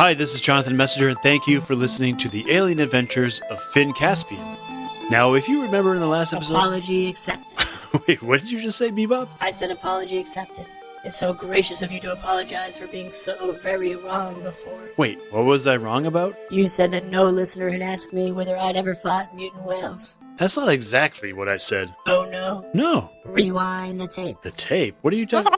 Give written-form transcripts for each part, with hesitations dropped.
Hi, this is Jonathan Messenger, and thank you for listening to the alien adventures of Finn Caspian. Now, if you remember in the last episode... Apology accepted. Wait, what did you just say, Beebop? I said apology accepted. It's so gracious of you to apologize for being so very wrong before. Wait, what was I wrong about? You said that no listener had asked me whether I'd ever fought mutant whales. That's not exactly what I said. Oh no? No. Rewind the tape. The tape? What are you talking...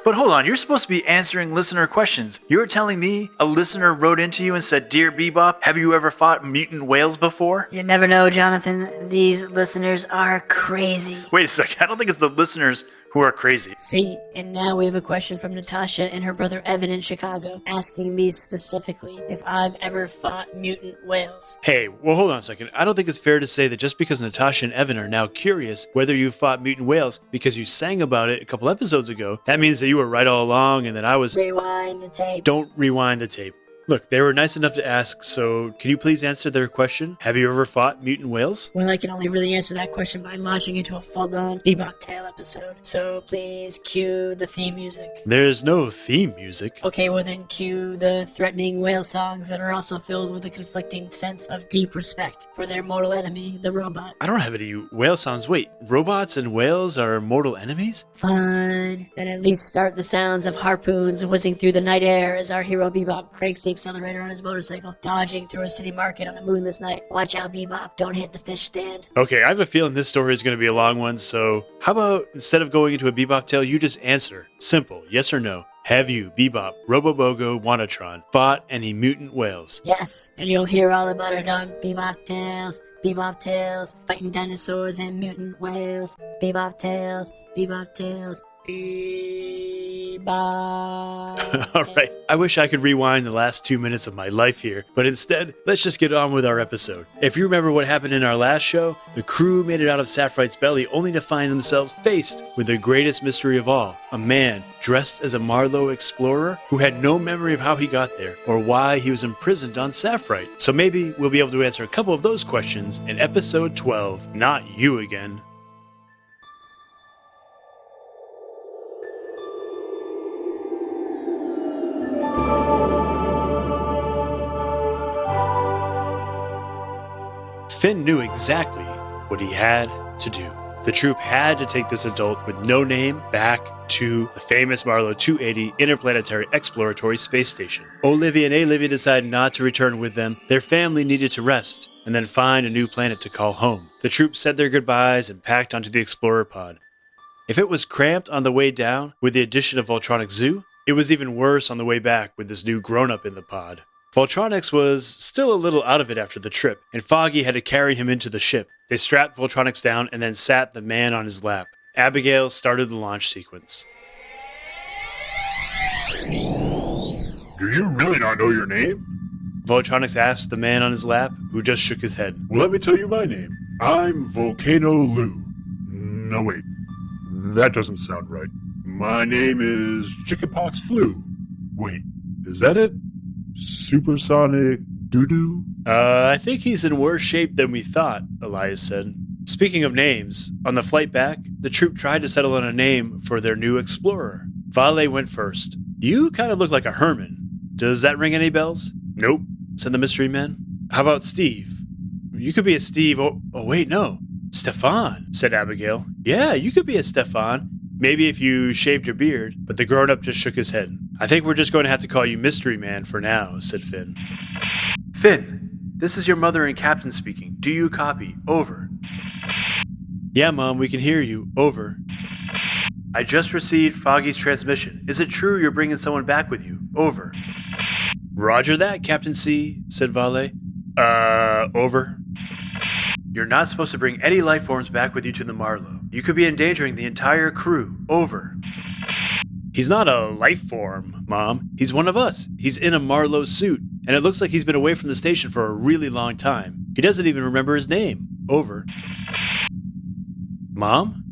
But hold on, you're supposed to be answering listener questions. You're telling me a listener wrote into you and said, "Dear Beebop, have you ever fought mutant whales before?" You never know, Jonathan. These listeners are crazy. Wait a second, I don't think it's the listeners who are crazy. See, and now we have a question from Natasha and her brother Evan in Chicago, asking me specifically if I've ever fought mutant whales. Hey, well, hold on a second. I don't think it's fair to say that just because Natasha and Evan are now curious whether you fought mutant whales because you sang about it a couple episodes ago, that means that you were right all along and that I was... Rewind the tape. Don't rewind the tape. Look, they were nice enough to ask, so can you please answer their question? Have you ever fought mutant whales? Well, I can only really answer that question by launching into a full-on Bebop Tale episode. So please cue the theme music. There's no theme music. Okay, well then cue the threatening whale songs that are also filled with a conflicting sense of deep respect for their mortal enemy, the robot. I don't have any whale sounds. Wait, robots and whales are mortal enemies? Fine. Then at least start the sounds of harpoons whizzing through the night air as our hero Bebop cranks the accelerator on his motorcycle, dodging through a city market on a moonless night. Watch out, Bebop. Don't hit the fish stand. Okay, I have a feeling this story is going to be a long one, so how about instead of going into a Bebop tale, you just answer. Simple, yes or no. Have you, Bebop, Robobogo, Wanatron, fought any mutant whales? Yes, and you'll hear all about it on Bebop Tales, fighting dinosaurs and mutant whales. Bebop Tales, Bebop Tales, Bebop. Alright, I wish I could rewind the last 2 minutes of my life here, but instead, let's just get on with our episode. If you remember what happened in our last show, the crew made it out of Saphrite's belly only to find themselves faced with the greatest mystery of all, a man dressed as a Marlowe explorer who had no memory of how he got there or why he was imprisoned on Saphrite. So maybe we'll be able to answer a couple of those questions in episode 12, Not You Again. Finn knew exactly what he had to do. The troop had to take this adult with no name back to the famous Marlowe 280 Interplanetary Exploratory Space Station. Olivia and Olivia decided not to return with them. Their family needed to rest and then find a new planet to call home. The troop said their goodbyes and packed onto the Explorer pod. If it was cramped on the way down with the addition of Voltronic Zoo, it was even worse on the way back with this new grown-up in the pod. Voltronics was still a little out of it after the trip, and Foggy had to carry him into the ship. They strapped Voltronics down and then sat the man on his lap. Abigail started the launch sequence. Do you really not know your name? Voltronics asked the man on his lap, who just shook his head. Well, let me tell you my name. I'm Volcano Lou. No, wait. That doesn't sound right. My name is Chickenpox Flu. Wait, is that it? Supersonic Doo-Doo? I think he's in worse shape than we thought, Elias said. Speaking of names, on the flight back, the troop tried to settle on a name for their new explorer. Vale went first. You kind of look like a Herman. Does that ring any bells? Nope, said the mystery man. How about Steve? You could be a Steve. Oh wait, no. Stefan, said Abigail. Yeah, you could be a Stefan. Maybe if you shaved your beard, but the grown-up just shook his head. I think we're just going to have to call you Mystery Man for now, said Finn. Finn, this is your mother and Captain speaking. Do you copy? Over. Yeah, Mom, we can hear you. Over. I just received Foggy's transmission. Is it true you're bringing someone back with you? Over. Roger that, Captain C, said Vale. Over. You're not supposed to bring any life forms back with you to the Marlowe. You could be endangering the entire crew. Over. He's not a life form, Mom. He's one of us. He's in a Marlowe suit, and it looks like he's been away from the station for a really long time. He doesn't even remember his name. Over. Mom?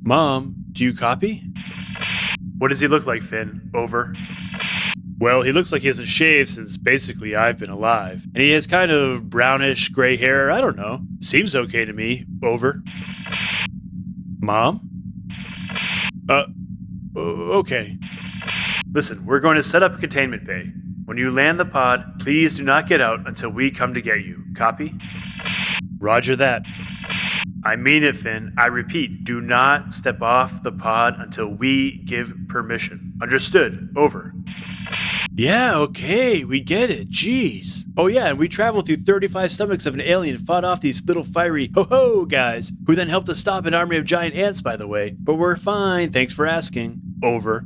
Mom, do you copy? What does he look like, Finn? Over. Well, he looks like he hasn't shaved since basically I've been alive. And he has kind of brownish gray hair. I don't know. Seems okay to me. Over. Mom? Okay. Listen, we're going to set up a containment bay. When you land the pod, please do not get out until we come to get you. Copy? Roger that. I mean it, Finn. I repeat, do not step off the pod until we give permission. Understood. Over. Yeah, okay, we get it. Jeez. Oh yeah, and we traveled through 35 stomachs of an alien and fought off these little fiery ho-ho guys, who then helped us stop an army of giant ants, by the way. But we're fine, thanks for asking. Over.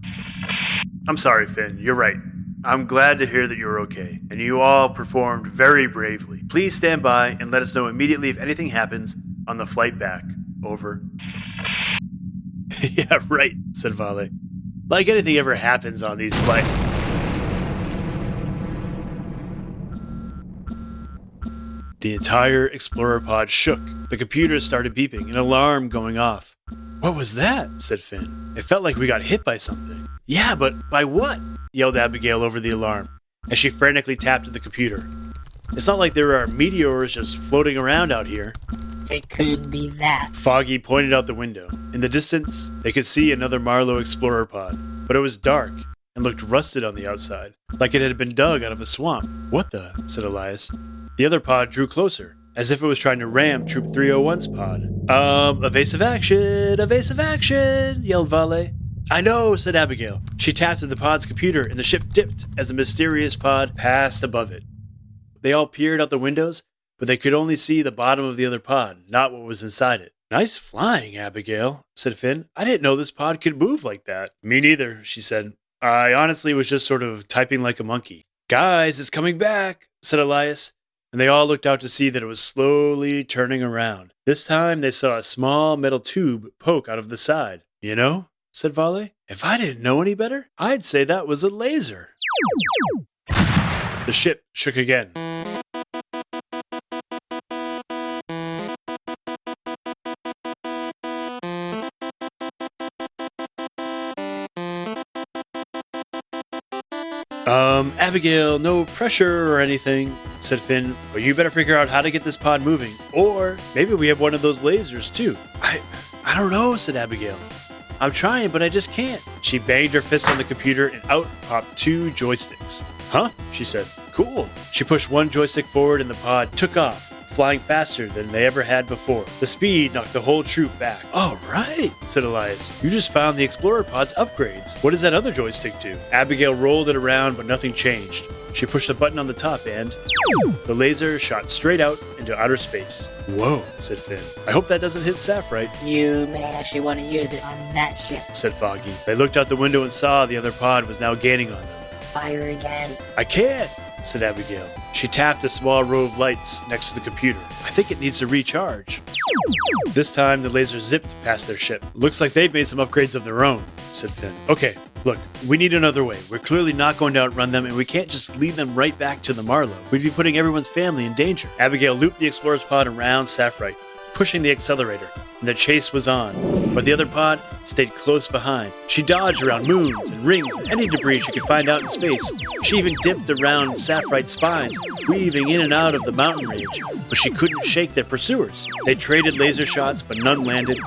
I'm sorry, Finn, you're right. I'm glad to hear that you're okay, and you all performed very bravely. Please stand by and let us know immediately if anything happens on the flight back. Over. Yeah, right, said Vale. Like anything ever happens on these flights. The entire Explorer pod shook. The computers started beeping, an alarm going off. What was that? Said Finn. It felt like we got hit by something. Yeah, but by what? Yelled Abigail over the alarm, as she frantically tapped at the computer. It's not like there are meteors just floating around out here. It could be that. Foggy pointed out the window. In the distance, they could see another Marlowe Explorer pod, but it was dark and looked rusted on the outside, like it had been dug out of a swamp. What the? Said Elias. The other pod drew closer, as if it was trying to ram Troop 301's pod. Evasive action, yelled Vale. I know, said Abigail. She tapped at the pod's computer, and the ship dipped as the mysterious pod passed above it. They all peered out the windows, but they could only see the bottom of the other pod, not what was inside it. Nice flying, Abigail, said Finn. I didn't know this pod could move like that. Me neither, she said. I honestly was just sort of typing like a monkey. Guys, it's coming back, said Elias, and they all looked out to see that it was slowly turning around. This time they saw a small metal tube poke out of the side. You know, said Vale, if I didn't know any better, I'd say that was a laser. The ship shook again. Abigail, no pressure or anything, said Finn, but you better figure out how to get this pod moving, or maybe we have one of those lasers too. I don't know, said Abigail. I'm trying, but I just can't. She banged her fist on the computer and out popped 2 joysticks. Huh? She said. Cool. She pushed one joystick forward and the pod took off, flying faster than they ever had before. The speed knocked the whole troop back. All right, said Elias. You just found the Explorer pod's upgrades. What does that other joystick do? Abigail rolled it around, but nothing changed. She pushed the button on the top and the laser shot straight out into outer space. Whoa, said Finn. I hope that doesn't hit Saphrite. You may actually want to use it on that ship, said Foggy. They looked out the window and saw the other pod was now gaining on them. Fire again. I can't, said Abigail. She tapped a small row of lights next to the computer. I think it needs to recharge. This time, the laser zipped past their ship. Looks like they've made some upgrades of their own, said Finn. Okay, look, we need another way. We're clearly not going to outrun them, and we can't just lead them right back to the Marlowe. We'd be putting everyone's family in danger. Abigail looped the Explorer's pod around Saphrite, pushing the accelerator, and the chase was on. But the other pod stayed close behind. She dodged around moons and rings and any debris she could find out in space. She even dipped around Saphrite's spines, weaving in and out of the mountain range, but she couldn't shake their pursuers. They traded laser shots, but none landed.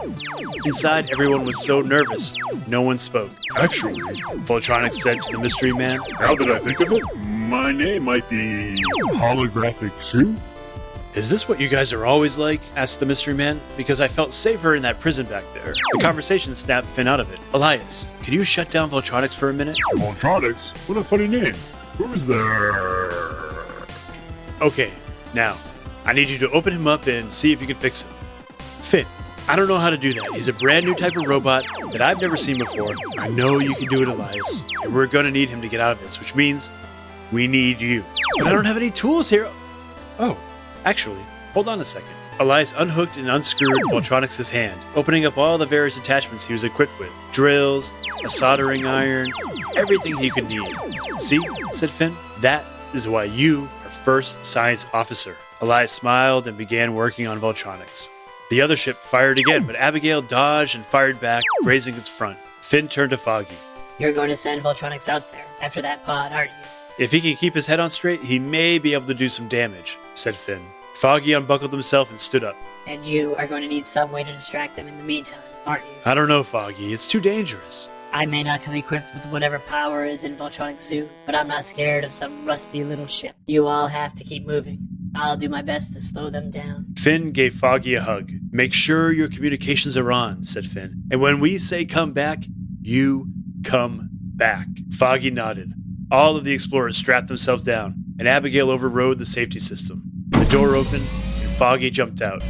Inside, everyone was so nervous, no one spoke. Actually, Voltronics said to the mystery man, now that I think of it, my name might be Holographic Shoe. Is this what you guys are always like? Asked the mystery man, because I felt safer in that prison back there. The conversation snapped Finn out of it. Elias, can you shut down Voltronics for a minute? Voltronics? What a funny name. Who's there? Okay, now, I need you to open him up and see if you can fix him. Finn, I don't know how to do that. He's a brand new type of robot that I've never seen before. I know you can do it, Elias. And we're gonna need him to get out of this, which means we need you. But I don't have any tools here. Oh. Actually, hold on a second. Elias unhooked and unscrewed Voltronics' hand, opening up all the various attachments he was equipped with. Drills, a soldering iron, everything he could need. See, said Finn, that is why you are first science officer. Elias smiled and began working on Voltronics. The other ship fired again, but Abigail dodged and fired back, grazing its front. Finn turned to Foggy. You're going to send Voltronics out there after that pod, aren't you? If he can keep his head on straight, he may be able to do some damage, said Finn. Foggy unbuckled himself and stood up. And you are going to need some way to distract them in the meantime, aren't you? I don't know, Foggy. It's too dangerous. I may not come equipped with whatever power is in Voltronic's suit, but I'm not scared of some rusty little ship. You all have to keep moving. I'll do my best to slow them down. Finn gave Foggy a hug. Make sure your communications are on, said Finn. And when we say come back, you come back. Foggy nodded. All of the explorers strapped themselves down, and Abigail overrode the safety system. The door opened, and Foggy jumped out.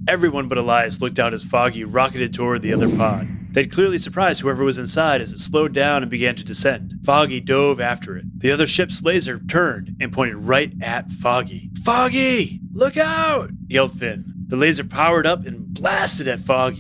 Everyone but Elias looked out as Foggy rocketed toward the other pod. They'd clearly surprised whoever was inside as it slowed down and began to descend. Foggy dove after it. The other ship's laser turned and pointed right at Foggy. Foggy! Look out! Yelled Finn. The laser powered up and blasted at Foggy,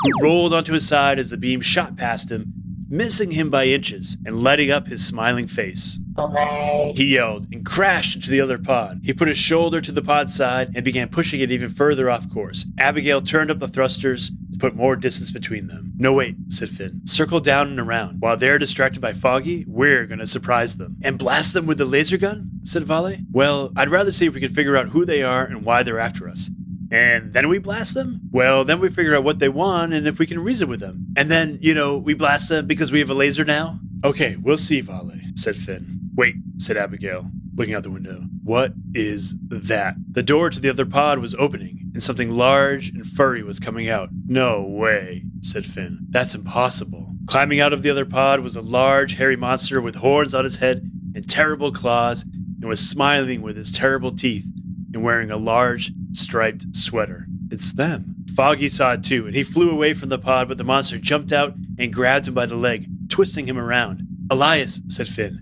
who rolled onto his side as the beam shot past him, missing him by inches and lighting up his smiling face. Olay! He yelled and crashed into the other pod. He put his shoulder to the pod's side and began pushing it even further off course. Abigail turned up the thrusters to put more distance between them. No, wait, said Finn. Circle down and around. While they're distracted by Foggy, we're gonna surprise them. And blast them with the laser gun? Said Vale. Well, I'd rather see if we can figure out who they are and why they're after us. And then we blast them? Well, then we figure out what they want and if we can reason with them. And then, we blast them because we have a laser now? Okay, we'll see, Vale, said Finn. Wait, said Abigail, looking out the window. What is that? The door to the other pod was opening, and something large and furry was coming out. No way, said Finn. That's impossible. Climbing out of the other pod was a large, hairy monster with horns on his head and terrible claws, and was smiling with his terrible teeth and wearing a large, striped sweater. It's them. Foggy saw it too, and he flew away from the pod, but the monster jumped out and grabbed him by the leg, twisting him around. Elias, said Finn.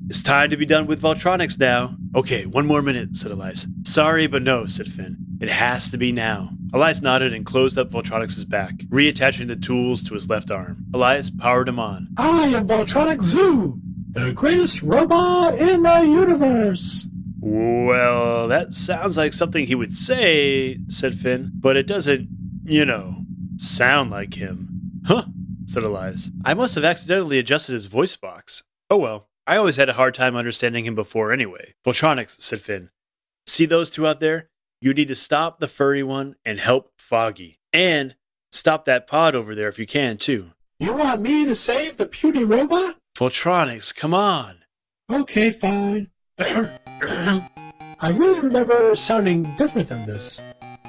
It's time to be done with Voltronics now. Okay, 1 more minute, said Elias. Sorry, but no, said Finn. It has to be now. Elias nodded and closed up Voltronics' back, reattaching the tools to his left arm. Elias powered him on. I am Voltronic Zoo, the greatest robot in the universe. Well, that sounds like something he would say, said Finn, but it doesn't, sound like him. Huh, said Elias. I must have accidentally adjusted his voice box. Oh well, I always had a hard time understanding him before anyway. Voltronics, said Finn. See those two out there? You need to stop the furry one and help Foggy. And stop that pod over there if you can, too. You want me to save the puny robot? Voltronics, come on. Okay, fine. I really remember sounding different than this.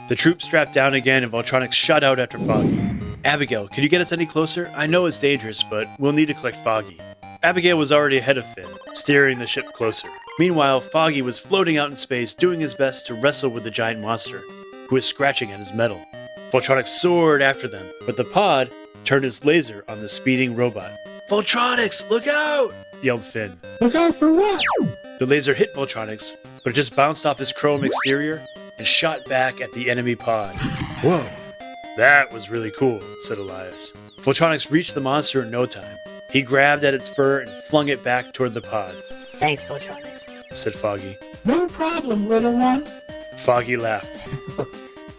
The troop strapped down again and Voltronics shot out after Foggy. Abigail, can you get us any closer? I know it's dangerous, but we'll need to collect Foggy. Abigail was already ahead of Finn, steering the ship closer. Meanwhile, Foggy was floating out in space, doing his best to wrestle with the giant monster, who was scratching at his metal. Voltronics soared after them, but the pod turned its laser on the speeding robot. Voltronics, look out! Yelled Finn. Look out for what? The laser hit Voltronics, but it just bounced off his chrome exterior and shot back at the enemy pod. Whoa, that was really cool, said Elias. Voltronics reached the monster in no time. He grabbed at its fur and flung it back toward the pod. Thanks, Voltronics, said Foggy. No problem, little one. Foggy laughed.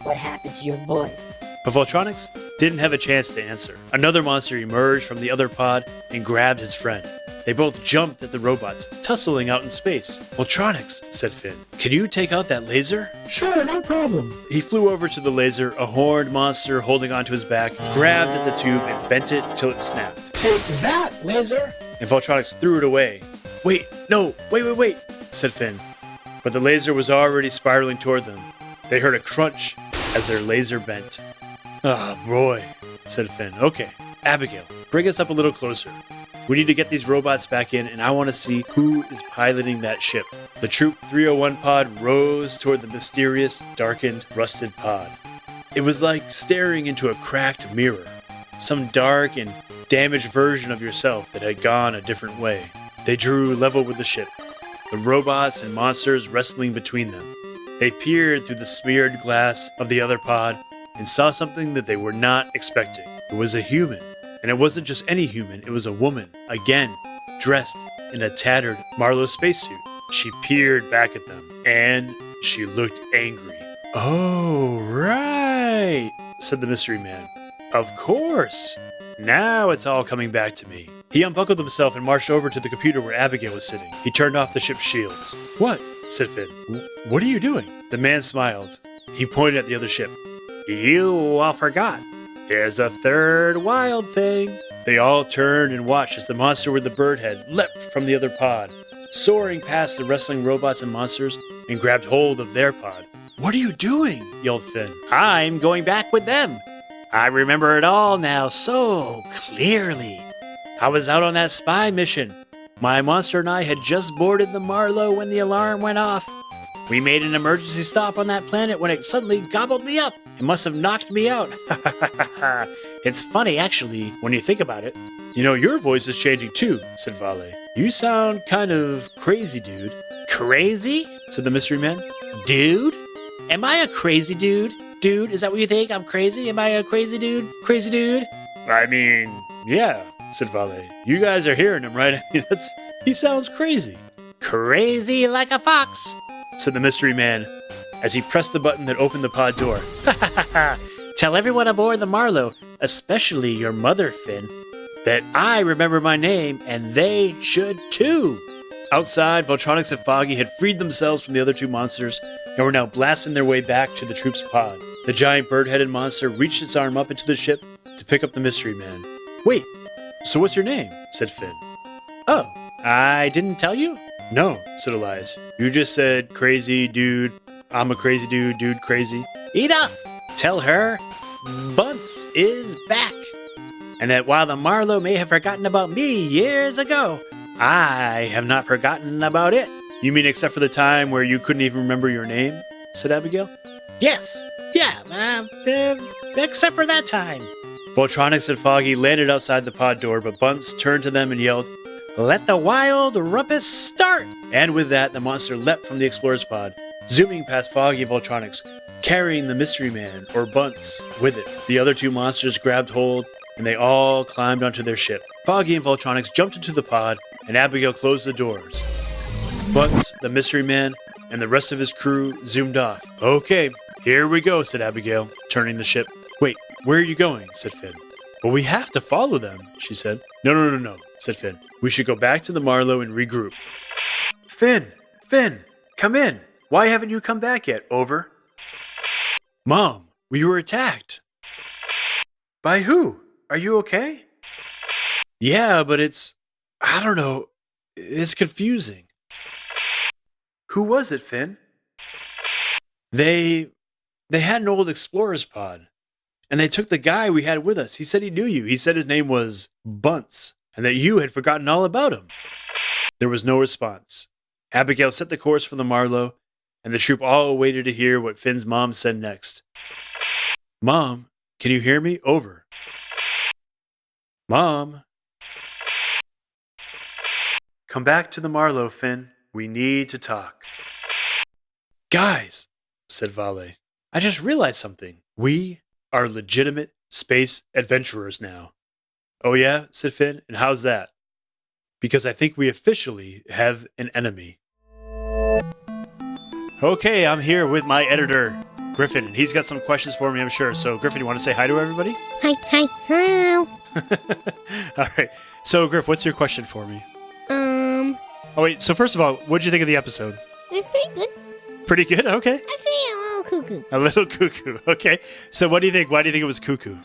What happened to your voice? But Voltronics didn't have a chance to answer. Another monster emerged from the other pod and grabbed his friend. They both jumped at the robots, tussling out in space. Voltronics, said Finn, can you take out that laser? Sure, no problem. He flew over to the laser, a horned monster holding onto his back, grabbed at the tube and bent it till it snapped. Take that, laser. And Voltronics threw it away. Wait, said Finn. But the laser was already spiraling toward them. They heard a crunch as their laser bent. Oh boy, said Finn. Okay, Abigail, bring us up a little closer. We need to get these robots back in, and I want to see who is piloting that ship. The Troop 301 pod rose toward the mysterious, darkened, rusted pod. It was like staring into a cracked mirror, some dark and damaged version of yourself that had gone a different way. They drew level with the ship, the robots and monsters wrestling between them. They peered through the smeared glass of the other pod and saw something that they were not expecting. It was a human. And it wasn't just any human, it was a woman, again, dressed in a tattered Marlowe spacesuit. She peered back at them, and she looked angry. Oh, right, said the mystery man. Of course. Now it's all coming back to me. He unbuckled himself and marched over to the computer where Abigail was sitting. He turned off the ship's shields. What? Said Finn. What are you doing? The man smiled. He pointed at the other ship. You all forgot. There's a third wild thing. They all turned and watched as the monster with the bird head leapt from the other pod, soaring past the wrestling robots and monsters, and grabbed hold of their pod. What are you doing? Yelled Finn. I'm going back with them. I remember it all now so clearly. I was out on that spy mission. My monster and I had just boarded the Marlow when the alarm went off. We made an emergency stop on that planet when it suddenly gobbled me up. It must have knocked me out. It's funny, actually, when you think about it. You know, your voice is changing too, said Vale. You sound kind of crazy, dude. Crazy? Said the mystery man. Dude? Am I a crazy dude? Dude, is that what you think? I'm crazy? Am I a crazy dude? Crazy dude? I mean, yeah, said Vale. You guys are hearing him, right? He sounds crazy. Crazy like a fox, said the mystery man as he pressed the button that opened the pod door. Tell everyone aboard the Marlow, especially your mother, Finn, that I remember my name and they should too. Outside, Voltronics and Foggy had freed themselves from the other two monsters and were now blasting their way back to the troop's pod. The giant bird-headed monster reached its arm up into the ship to pick up the mystery man. Wait, so what's your name? Said Finn. Oh, I didn't tell you? No, said Elias. You just said crazy dude. I'm a crazy dude, dude crazy. Enough! Tell her Bunce is back. And that while the Marlow may have forgotten about me years ago, I have not forgotten about it. You mean except for the time where you couldn't even remember your name? Said Abigail. Yes. Yeah, except for that time. Voltronics and Foggy landed outside the pod door, but Bunce turned to them and yelled, Let the wild rumpus start! And with that, the monster leapt from the explorer's pod, zooming past Foggy and Voltronics, carrying the mystery man, or Bunce, with it. The other two monsters grabbed hold, and they all climbed onto their ship. Foggy and Voltronics jumped into the pod, and Abigail closed the doors. Bunce, the mystery man, and the rest of his crew zoomed off. Okay, here we go, said Abigail, turning the ship. Wait, where are you going? Said Finn. Well, we have to follow them, she said. No, said Finn. We should go back to the Marlow and regroup. Finn, come in. Why haven't you come back yet? Over. Mom, we were attacked. By who? Are you okay? Yeah, but I don't know. It's confusing. Who was it, Finn? They had an old explorer's pod, and they took the guy we had with us. He said he knew you. He said his name was Bunce, and that you had forgotten all about him. There was no response. Abigail set the course for the Marlow, and the troop all waited to hear what Finn's mom said next. Mom, can you hear me? Over. Mom. Come back to the Marlow, Finn. We need to talk. Guys, said Vale, I just realized something. We are legitimate space adventurers now. Oh yeah, said Finn, and how's that? Because I think we officially have an enemy. Okay, I'm here with my editor, Griffin, and he's got some questions for me, I'm sure. So, Griffin, you want to say hi to everybody? Hi, hello. All right. So, Griff, what's your question for me? Oh, wait, so first of all, what did you think of the episode? It's pretty good. Pretty good? Okay. Actually, a little cuckoo. A little cuckoo. Okay. So, what do you think? Why do you think it was cuckoo?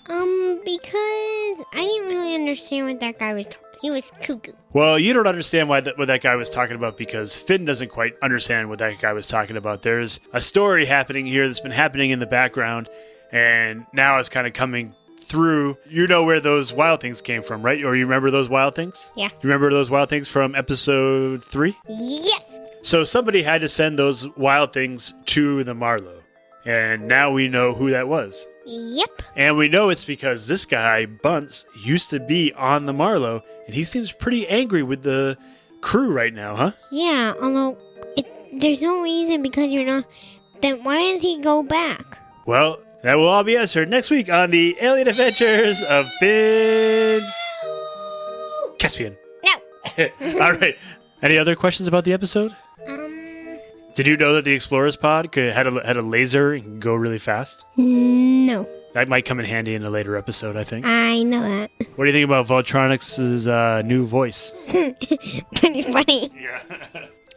Because I didn't really understand what that guy was talking. He was cuckoo. Well, you don't understand what that guy was talking about because Finn doesn't quite understand what that guy was talking about. There's a story happening here that's been happening in the background, and now it's kind of coming through. You know where those wild things came from, right? Or you remember those wild things? Yeah. You remember those wild things from episode 3? Yes. So somebody had to send those wild things to the Marlow, and now we know who that was. Yep. And we know it's because this guy, Bunce, used to be on the Marlow, and he seems pretty angry with the crew right now, huh? Yeah, although there's no reason because you're not. Then why does he go back? Well, that will all be answered next week on the Alien Adventures of Finn Caspian. No. All right. Any other questions about the episode? Did you know that the Explorer's Pod had a laser and could go really fast? No. That might come in handy in a later episode, I think. I know that. What do you think about Voltronics' new voice? Pretty funny. Yeah.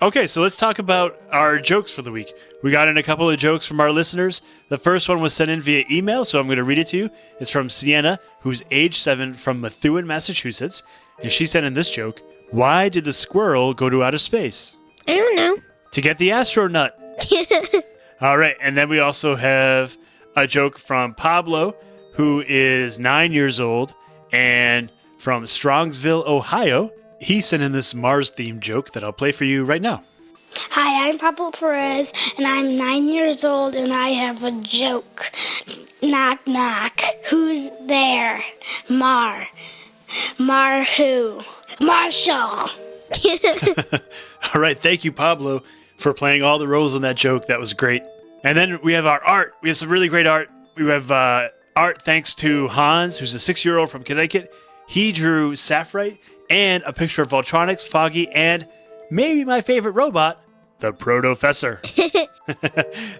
Okay, so let's talk about our jokes for the week. We got in a couple of jokes from our listeners. The first one was sent in via email, so I'm going to read it to you. It's from Sienna, who's age 7 from Methuen, Massachusetts. And she sent in this joke. Why did the squirrel go to outer space? I don't know. To get the astronaut. All right, and then we also have a joke from Pablo, who is 9 years old, and from Strongsville, Ohio. He sent in this Mars-themed joke that I'll play for you right now. Hi, I'm Pablo Perez, and I'm 9 years old, and I have a joke. Knock, knock. Who's there? Mar who? Marshall. All right, thank you, Pablo, for playing all the roles in that joke. That was great. And then we have our art. We have some really great art. We have art thanks to Hans, who's a 6-year-old from Connecticut. He drew Saphrite and a picture of Voltronics, Foggy, and maybe my favorite robot, the Protofessor.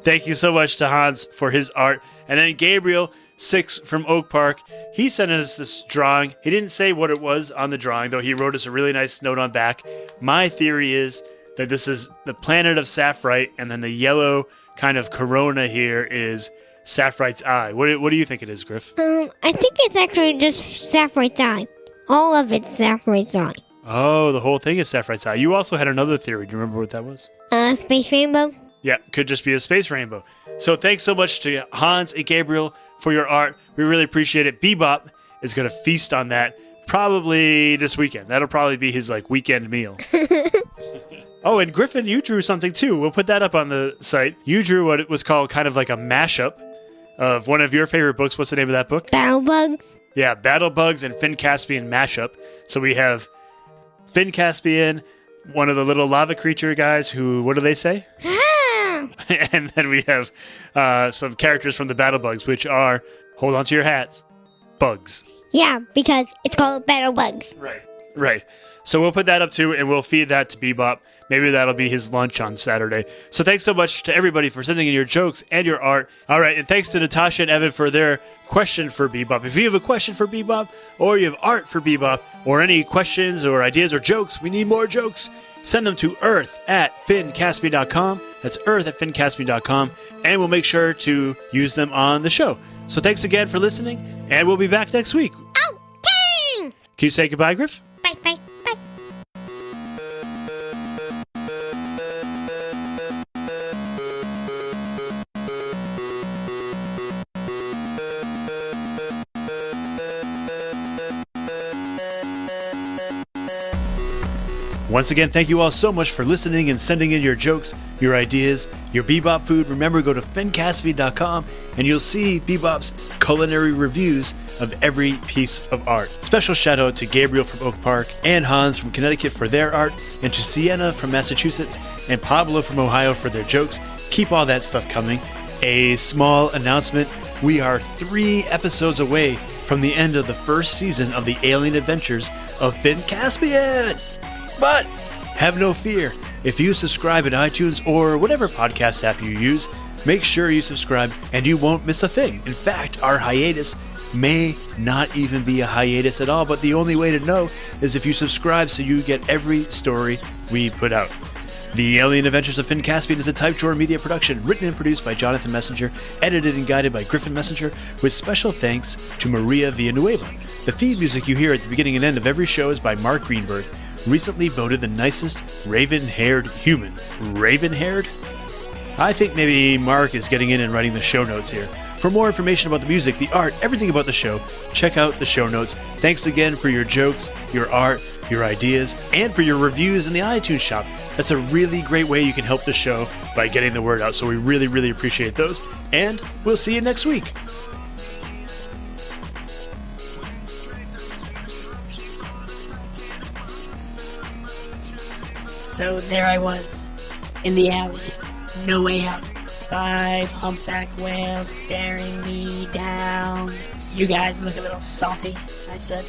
Thank you so much to Hans for his art. And then Gabriel, 6 from Oak Park, he sent us this drawing. He didn't say what it was on the drawing, though he wrote us a really nice note on back. My theory is that this is the planet of Saphrite, and then the yellow kind of corona here is Saphrite's eye. What do you think it is, Griff? I think it's actually just Saphrite's eye. All of it's Saphrite's eye. Oh, the whole thing is Saphrite's eye. You also had another theory. Do you remember what that was? Space rainbow? Yeah, could just be a space rainbow. So thanks so much to Hans and Gabriel for your art. We really appreciate it. Beebop is going to feast on that probably this weekend. That'll probably be his weekend meal. Oh, and Griffin, you drew something too. We'll put that up on the site. You drew what it was called kind of like a mashup of one of your favorite books. What's the name of that book? Battle bugs? Yeah, Battle Bugs and Finn Caspian mashup. So we have Finn Caspian, one of the little lava creature guys who, what do they say? Ah! And then we have some characters from the Battle Bugs, which are, hold on to your hats, bugs. Yeah, because it's called Battle Bugs. Right. So we'll put that up too, and we'll feed that to Beebop. Maybe that'll be his lunch on Saturday. So thanks so much to everybody for sending in your jokes and your art. All right, and thanks to Natasha and Evan for their question for Beebop. If you have a question for Beebop, or you have art for Beebop, or any questions or ideas or jokes, we need more jokes. Send them to earth@finncaspian.com. That's earth@finncaspian.com, and we'll make sure to use them on the show. So thanks again for listening, and we'll be back next week. Okay! Can you say goodbye, Griff? Bye, bye, bye. Once again, thank you all so much for listening and sending in your jokes, your ideas, your Beebop food. Remember, go to finncaspian.com and you'll see Beebop's culinary reviews of every piece of art. Special shout out to Gabriel from Oak Park and Hans from Connecticut for their art, and to Sienna from Massachusetts and Pablo from Ohio for their jokes. Keep all that stuff coming. A small announcement. We are 3 episodes away from the end of the first season of the alien adventures of Finn Caspian. But have no fear. If you subscribe in iTunes or whatever podcast app you use, make sure you subscribe and you won't miss a thing. In fact, our hiatus may not even be a hiatus at all, but the only way to know is if you subscribe so you get every story we put out. The Alien Adventures of Finn Caspian is a Type Drawer Media production, written and produced by Jonathan Messenger, edited and guided by Griffin Messenger, with special thanks to Maria Villanueva. The theme music you hear at the beginning and end of every show is by Mark Greenberg, recently voted the nicest raven-haired human. Raven-haired? I think maybe Mark is getting in and writing the show notes here. For more information about the music, the art, everything about the show, check out the show notes. Thanks again for your jokes, your art, your ideas, and for your reviews in the iTunes shop. That's a really great way you can help the show by getting the word out, so we really, really appreciate those. And we'll see you next week. So there I was, in the alley, no way out. 5 humpback whales staring me down. You guys look a little salty, I said.